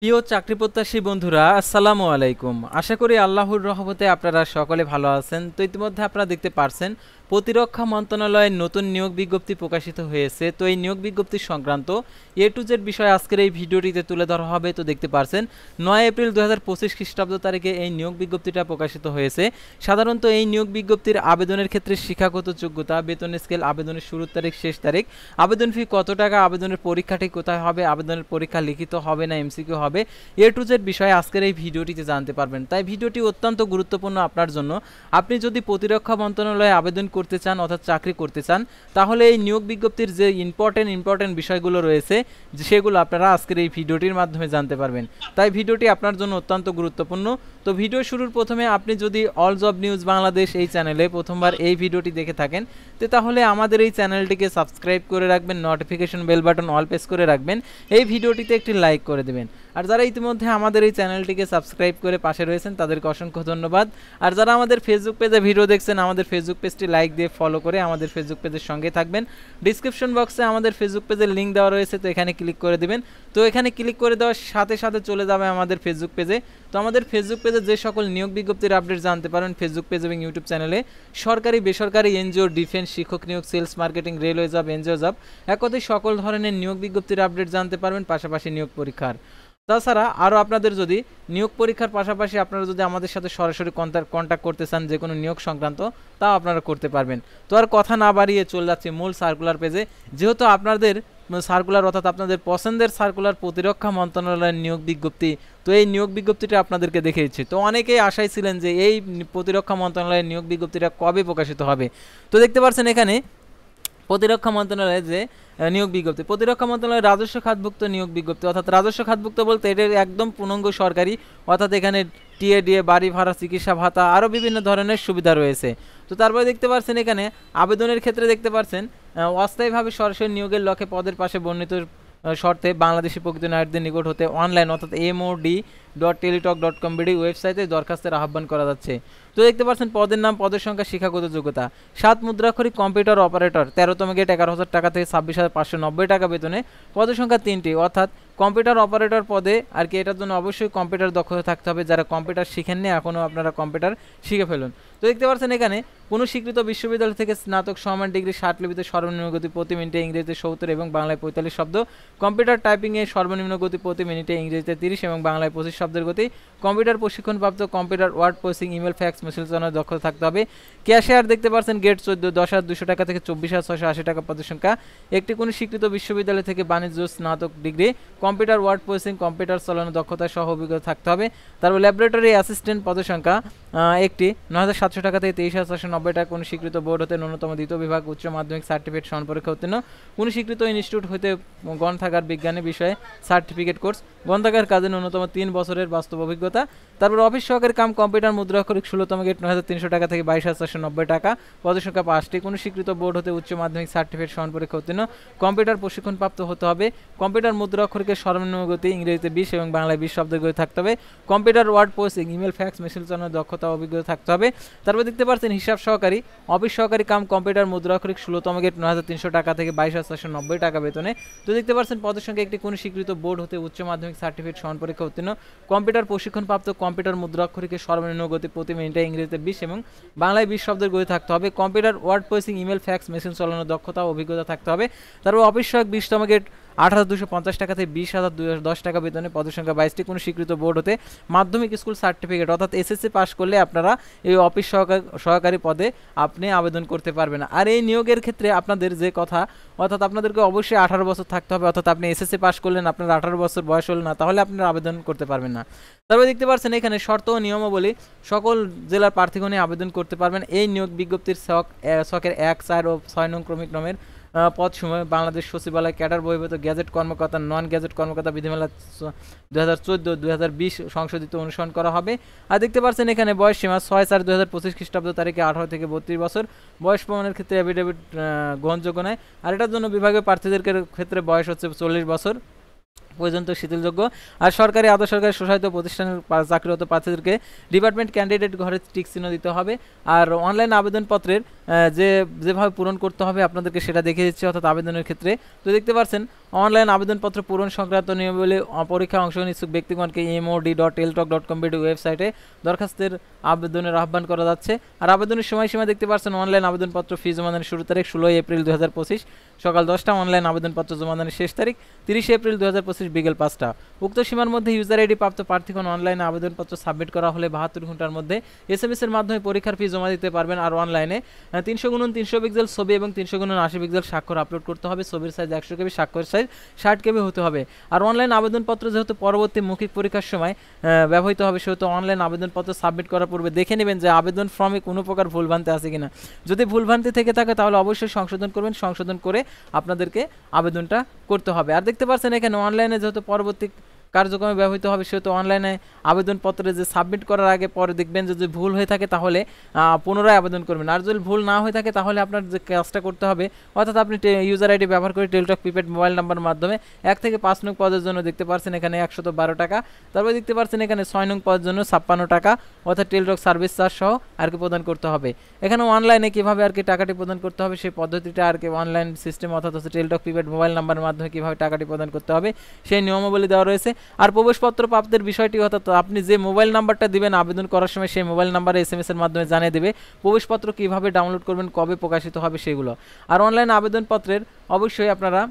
প্রিয় চাকরি প্রত্যাশী বন্ধুরা, আসসালামু আলাইকুম। আশা করি আল্লাহর রহমতে আপনারা সকলে ভালো আছেন। তো ইতিমধ্যে আপনারা দেখতে পারছেন প্রতিরক্ষা মন্ত্রণালয়ের নতুন নিয়োগ বিজ্ঞপ্তি প্রকাশিত হয়েছে। তো এই নিয়োগ বিজ্ঞপ্তি সংক্রান্ত এ টু জেড বিষয় আজকের এই ভিডিওটিতে তুলে ধরা হবে। তো দেখতে পারছেন 9 এপ্রিল 2025 খ্রিস্টাব্দ তারিখে এই নিয়োগ বিজ্ঞপ্তিটা প্রকাশিত হয়েছে। সাধারণত এই নিয়োগ বিজ্ঞপ্তির আবেদনের ক্ষেত্রে শিক্ষাগত যোগ্যতা, বেতন স্কেল, আবেদনের শুরুর তারিখ, শেষ তারিখ, আবেদন ফি কত টাকা, আবেদনের পরীক্ষাটি কোথায় হবে, আবেদনের পরীক্ষা লিখিত হবে না এমসিকিউ হবে, এ টু জেড বিষয়ে আজকের এই ভিডিওটিতে জানতে পারবেন। তাই ভিডিওটি অত্যন্ত গুরুত্বপূর্ণ আপনার জন্য। আপনি যদি প্রতিরক্ষা মন্ত্রণালয়ে আবেদন করতে চান অর্থাৎ চাকরি করতে চান, তাহলে এই নিয়োগ বিজ্ঞপ্তির যে ইম্পর্টেন্ট বিষয়গুলো রয়েছে সেগুলো আপনারা আজকের এই ভিডিওটির মাধ্যমে জানতে পারবেন। তাই ভিডিওটি আপনার জন্য অত্যন্ত গুরুত্বপূর্ণ। তো ভিডিও শুরুর প্রথমে আপনি যদি অল জব নিউজ বাংলাদেশ এই চ্যানেলে প্রথমবার এই ভিডিওটি দেখে থাকেন, তাহলে আমাদের এই চ্যানেলটিকে সাবস্ক্রাইব করে রাখবেন, notification bell button all press করে রাখবেন, এই ভিডিওটিতে একটি লাইক করে দেবেন। আর যারা ইতিমধ্যে আমাদের এই চ্যানেলটিকে সাবস্ক্রাইব করে পাশে রয়েছেন তাদেরকে অসংখ্য ধন্যবাদ। আর যারা আমাদের ফেসবুক পেজে ভিডিও দেখছেন, আমাদের ফেসবুক পেজটি লাইক দিয়ে ফলো করে আমাদের ফেসবুক পেজের সঙ্গে থাকবেন। ডিসক্রিপশন বক্সে আমাদের ফেসবুক পেজের লিঙ্ক দেওয়া রয়েছে, তো এখানে ক্লিক করে দিবেন। তো এখানে ক্লিক করে দেওয়ার সাথে সাথে চলে যাবে আমাদের ফেসবুক পেজে। তো আমাদের ফেসবুক পেজে যে সকল নিয়োগ বিজ্ঞপ্তির আপডেট জানতে পারেন ফেসবুক পেজ এবং ইউটিউব চ্যানেলে সরকারি, বেসরকারি, এনজিও, ডিফেন্স, শিক্ষক নিয়োগ, sales, marketing, railway job, NGO job, এক কথায় সকল ধরনের নিয়োগ বিজ্ঞপ্তির আপডেট জানতে পারবেন, পাশাপাশি নিয়োগ পরীক্ষার। তাছাড়া আরও আপনাদের যদি নিয়োগ পরীক্ষার পাশাপাশি আপনারা যদি আমাদের সাথে সরাসরি কন্ট্যাক্ট করতে চান যে কোনো নিয়োগ সংক্রান্ত, তাও আপনারা করতে পারবেন। তো আর কথা না বাড়িয়ে চলে যাচ্ছে মূল সার্কুলার পেজে। যেহেতু আপনাদের সার্কুলার অর্থাৎ আপনাদের পছন্দের সার্কুলার প্রতিরক্ষা মন্ত্রণালয়ের নিয়োগ বিজ্ঞপ্তি, তো এই নিয়োগ বিজ্ঞপ্তিটা আপনাদেরকে দেখে দিচ্ছি। তো অনেকেই আশায় ছিলেন যে এই প্রতিরক্ষা মন্ত্রণালয়ের নিয়োগ বিজ্ঞপ্তিটা কবে প্রকাশিত হবে। তো দেখতে পাচ্ছেন এখানে প্রতিরক্ষা মন্ত্রণালয়ের যে নিয়োগ বিজ্ঞপ্তি, প্রতিরক্ষা মন্ত্রণালয়ের রাজস্ব খাতভুক্ত নিয়োগ বিজ্ঞপ্তি, অর্থাৎ রাজস্ব খাতভুক্ত বলতে এটা একদম পূর্ণাঙ্গ সরকারি, অর্থাৎ এখানে টিএ, ডিএ, বাড়ি ভাড়া, চিকিৎসা ভাতা, আরও বিভিন্ন ধরনের সুবিধা রয়েছে। তো তারপরে দেখতে পাচ্ছেন এখানে আবেদনের ক্ষেত্রে দেখতে পাচ্ছেন অস্থায়ীভাবে সরাসরি নিয়োগের লক্ষ্যে পদের পাশে বর্ণিত শর্তে বাংলাদেশি প্রকৃত নাগরিকদের নিকট হতে অনলাইন অর্থাৎ mod.teletalk.com ওয়েবসাইটে দরখাস্তের আহ্বান করা যাচ্ছে। তো দেখতে পাচ্ছেন পদের নাম, পদের সংখ্যা, শিক্ষাগত যোগ্যতা 7 মুদ্রাক্ষরিক কম্পিউটার অপারেটর 13তম গেট 11,000 টাকা থেকে 26,590 টাকা বেতনে, পদের সংখ্যা 3টি, অর্থাৎ কম্পিউটার অপারেটর পদে আর কি। এটার জন্য অবশ্যই কম্পিউটার দক্ষতা থাকতে হবে। যারা কম্পিউটার শিখেননি এখনও আপনারা কম্পিউটার শিখে ফেলুন। তো দেখতে পাচ্ছেন এখানে কোনো স্বীকৃত বিশ্ববিদ্যালয় থেকে স্নাতক সমান ডিগ্রি ষাটলিপিতে সর্বনিম্ন গতি প্রতি মিনিটে ইংরেজিতে 70 এবং বাংলায় 45 শব্দ, কম্পিউটার টাইপিংয়ে সর্বনিম্ন গতি প্রতি মিনিটে ইংরেজিতে 30 এবং বাংলায় 25 শব্দের গতি, কম্পিউটার প্রশিক্ষণপ্রাপ্ত computer word processing, email, fax message চালানোর দক্ষতা থাকতে হবে। ক্যাশিয়ার দেখতে পাচ্ছেন গেট 14 10,200 টাকা থেকে 24,680 টাকা পদের সংখ্যা, একটি কোনো স্বীকৃত বিশ্ববিদ্যালয় থেকে বাণিজ্য স্নাতক degree, computer word processing, computer চালানোর দক্ষতা সহ অভিজ্ঞতা থাকতে হবে। তারপর ল্যাবরেটরি অ্যাসিস্ট্যান্ট পদের সংখ্যা একটি 9,700 টাকা থেকে 23,490 টাকা, কোনো স্বীকৃত বোর্ড হতে ন্যূনতম দ্বিতীয় বিভাগ উচ্চ মাধ্যমিক সার্টিফিকেট সমান পরীক্ষা উত্তীর্ণ, কোনো স্বীকৃত ইনস্টিটিউট হতে গ্রন্থাগার বিজ্ঞানী বিষয়ে সার্টিফিকেট কোর্স, গ্রন্থাগার কাজে ন্যূনতম 3 বছরের বাস্তব অভিজ্ঞতা। তারপর অফিস সহকারী কাম কম্পিউটার মুদ্রাক্ষরিক 16তম গেট 9,300 টাকা থেকে 22,490 টাকা, পদের সংখ্যা 5টি, কোনো স্বীকৃত বোর্ড হতে উচ্চ মাধ্যমিক সার্টিফিকেট সমান পরীক্ষা উত্তীর্ণ, কম্পিউটার প্রশিক্ষণপ্রাপ্ত হতে হবে, কম্পিউটার মুদ্রাক্ষরিকের সর্বনিম্ন গতি ইংরেজিতে 20 এবং বাংলায় 20 শব্দের গতি থাকতে হবে, computer word processing, email, fax message চালানোর দক্ষতা অভিজ্ঞতা থাকতে হবে। তারপর দেখতে পাচ্ছেন হিসাব সহকারী অফিস সহকারী কাম কম্পিউটার মুদ্রাক্ষরিক 16তম গেট 9,300 টাকা থেকে 22,490 টাকা বেতনে। তো দেখতে পাচ্ছেন পদের সংখ্যা একটি, কোনো স্বীকৃত বোর্ড হতে উচ্চ মাধ্যমিক সার্টিফিকেট সমান পরীক্ষা উত্তীর্ণ, কম্পিউটার প্রশিক্ষণপ্রাপ্ত কম্পিউটার মুদ্রাক্ষরিকের সর্বনিম্ন গতি প্রতি মিনিটে ইংরেজিতে 20 এবং বাংলায় 20 শব্দের গতি থাকতে হবে, computer word processing, email, fax machine চালানোর দক্ষতা অভিজ্ঞতা থাকতে হবে। তারপর অফিস সহায়ক 20তম গেট 8,250 টাকা থেকে 20,010 টাকা বেতনে, পদের সংখ্যা 22টি, কোনো স্বীকৃত বোর্ড হতে মাধ্যমিক স্কুল সার্টিফিকেট অর্থাৎ এসএসসি পাস করলে আপনারা এই অফিস সহকারী পদে আপনি আবেদন করতে পারবেন। আর এই নিয়োগের ক্ষেত্রে আপনাদের যে কথা, অর্থাৎ আপনাদেরকে অবশ্যই 18 বছর থাকতে হবে, অর্থাৎ আপনি এসএসসি পাস করলেন আপনার 18 বছর বয়স হল না, তাহলে আপনারা আবেদন করতে পারবেন না। তারপরে দেখতে পাচ্ছেন এখানে শর্ত ও নিয়মাবলী, সকল জেলার প্রার্থীগণই আবেদন করতে পারবেন। এই নিয়োগ বিজ্ঞপ্তির ছকের 1, 4 ও 6 নং ক্রমিক নামের পদ সময় বাংলাদেশ সচিবালয় ক্যাডার বহির্ভূত গ্যাজেট কর্মকর্তা, নন গ্যাজেট কর্মকর্তা বিধিমালা 2014-2020 সংশোধিত অনুসরণ করা হবে। আর দেখতে পাচ্ছেন এখানে বয়স সীমা 6/4/2025 খ্রিস্টাব্দ তারিখে 18 থেকে 32 বছর, বয়স প্রমাণের ক্ষেত্রে অ্যাফিডেভিট গ্রহণযোগ্য নয়। আর এটার জন্য বিভাগীয় প্রার্থীদের ক্ষেত্রে বয়স হচ্ছে 40 বছর পর্যন্ত শিথিলযোগ্য। আর সরকারি আধা সরকারি স্বশাসিত প্রতিষ্ঠানের চাকরিরত প্রার্থীদেরকে ডিপার্টমেন্ট ক্যান্ডিডেট ঘরে টিক চিহ্ন দিতে হবে। আর অনলাইন আবেদনপত্রের যেভাবে পূরণ করতে হবে আপনাদেরকে সেটা দেখিয়ে দিচ্ছি, অর্থাৎ আবেদনের ক্ষেত্রে। তো দেখতে পাচ্ছেন অনলাইন আবেদনপত্র পূরণ সংক্রান্ত নিয়মাবলী পরীক্ষায় অংশগ্রহণ ইচ্ছুক ব্যক্তিগণকে mod.ltalk.com ওয়েবসাইটে দরখাস্তের আবেদনের আহ্বান করা যাচ্ছে। আর আবেদনের সময়সীমা দেখতে পাচ্ছেন, অনলাইন আবেদনপত্র ফি জমাদানের শুরু তারিখ 16 এপ্রিল 2025 সকাল 10টা, অনলাইন আবেদনপত্র জমাদানের শেষ তারিখ 30 এপ্রিল 2025 বিকেল 5টা। উক্ত সীমার মধ্যে ইউজার আইডি প্রাপ্ত প্রার্থীগণ অনলাইনে আবেদনপত্র সাবমিট করা হলে 72 ঘন্টার মধ্যে SMS এর মাধ্যমে পরীক্ষার ফি জমা দিতে পারবেন। আর অনলাইনে 300x300 পিক্সেল ছবি এবং 300x80 পিক্সেল স্বাক্ষর আপলোড করতে হবে। ছবির সাইজ 100 KB, স্বাক্ষরের সাইজ 60 KB হতে হবে। আর অনলাইন আবেদনপত্র যেহেতু পরবর্তী মৌখিক পরীক্ষার সময় ব্যবহৃত হবে, সেহেতু অনলাইন আবেদনপত্র সাবমিট করার পূর্বে দেখে নেবেন যে আবেদন ফর্মে কোনো প্রকার ভুলভ্রান্তি আছে কিনা। যদি ভুলভ্রান্তি থেকে থাকে তাহলে অবশ্যই সংশোধন করবেন, সংশোধন করে আপনাদেরকে আবেদনটা করতে হবে। আর দেখতে পাচ্ছেন এখানে অনলাইনে যেহেতু পরবর্তী কার্যক্রমে ব্যবহৃত হবে, সেহেতু অনলাইনে আবেদনপত্রে যে সাবমিট করার আগে পরে দেখবেন যে যদি ভুল হয়ে থাকে তাহলে পুনরায় আবেদন করবেন। আর যদি ভুল না হয়ে থাকে তাহলে আপনার যে কাজটা করতে হবে, অর্থাৎ আপনি ইউজার আইডি ব্যবহার করে টেলটক প্রিপেড মোবাইল নাম্বারের মাধ্যমে 1 থেকে 5 নং পদের জন্য দেখতে পাচ্ছেন এখানে 112 টাকা, তারপরে দেখতে পাচ্ছেন এখানে 6 নং পদের জন্য 56 টাকা, অর্থাৎ টেলটক সার্ভিস চার্জ সহ আর কি প্রদান করতে হবে। এখানে অনলাইনে কীভাবে আর কি টাকাটি প্রদান করতে হবে সেই পদ্ধতিটা আর কি অনলাইন সিস্টেম, অর্থাৎ হচ্ছে টেলটক প্রিপেড মোবাইল নাম্বারের মাধ্যমে কীভাবে টাকাটি প্রদান করতে হবে সেই নিয়মাবলী দেওয়া রয়েছে। আর প্রবেশপত্র প্রাপ্তির বিষয়টি, অর্থাৎ আপনি যে মোবাইল নাম্বারটা দিবেন আবেদন করার সময় সেই মোবাইল নাম্বারে SMS এর মাধ্যমে জানিয়ে দেবে প্রবেশপত্র কিভাবে ডাউনলোড করবেন, কবে প্রকাশিত হবে সেগুলো। আর অনলাইন আবেদনপত্রের অবশ্যই আপনারা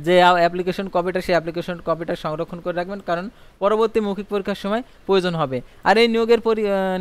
যে অ্যাপ্লিকেশন কপিটা সেই অ্যাপ্লিকেশন কপিটা সংরক্ষণ করে রাখবেন, কারণ পরবর্তী মৌখিক পরীক্ষার সময় প্রয়োজন হবে। আর এই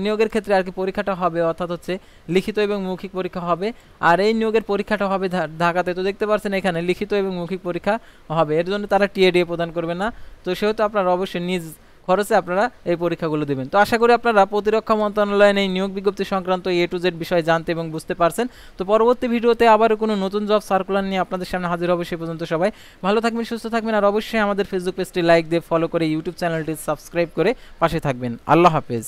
নিয়োগের ক্ষেত্রে আর কি পরীক্ষাটা হবে, অর্থাৎ হচ্ছে লিখিত এবং মৌখিক পরীক্ষা হবে। আর এই নিয়োগের পরীক্ষাটা হবে ঢাকাতে। তো দেখতে পাচ্ছেন এখানে লিখিত এবং মৌখিক পরীক্ষা হবে, এর জন্য তারা TADA প্রদান করবে না। তো সেহেতু আপনারা অবশ্যই নিজ খরচে আপনারা এই পরীক্ষাগুলো দেবেন। তো আশা করি আপনারা প্রতিরক্ষা মন্ত্রণালয়ের এই নিয়োগ বিজ্ঞপ্তি সংক্রান্ত A to Z বিষয় জানতে এবং বুঝতে পারছেন। তো পরবর্তী ভিডিওতে আবারও কোনো নতুন জব সার্কুলার নিয়ে আপনাদের সামনে হাজির হবে। সে পর্যন্ত সবাই ভালো থাকবেন, সুস্থ থাকবেন। আর অবশ্যই আমাদের ফেসবুক পেজটি লাইক দিয়ে ফলো করে ইউটিউব চ্যানেলটি সাবস্ক্রাইব করে পাশে থাকবেন। আল্লাহ হাফেজ।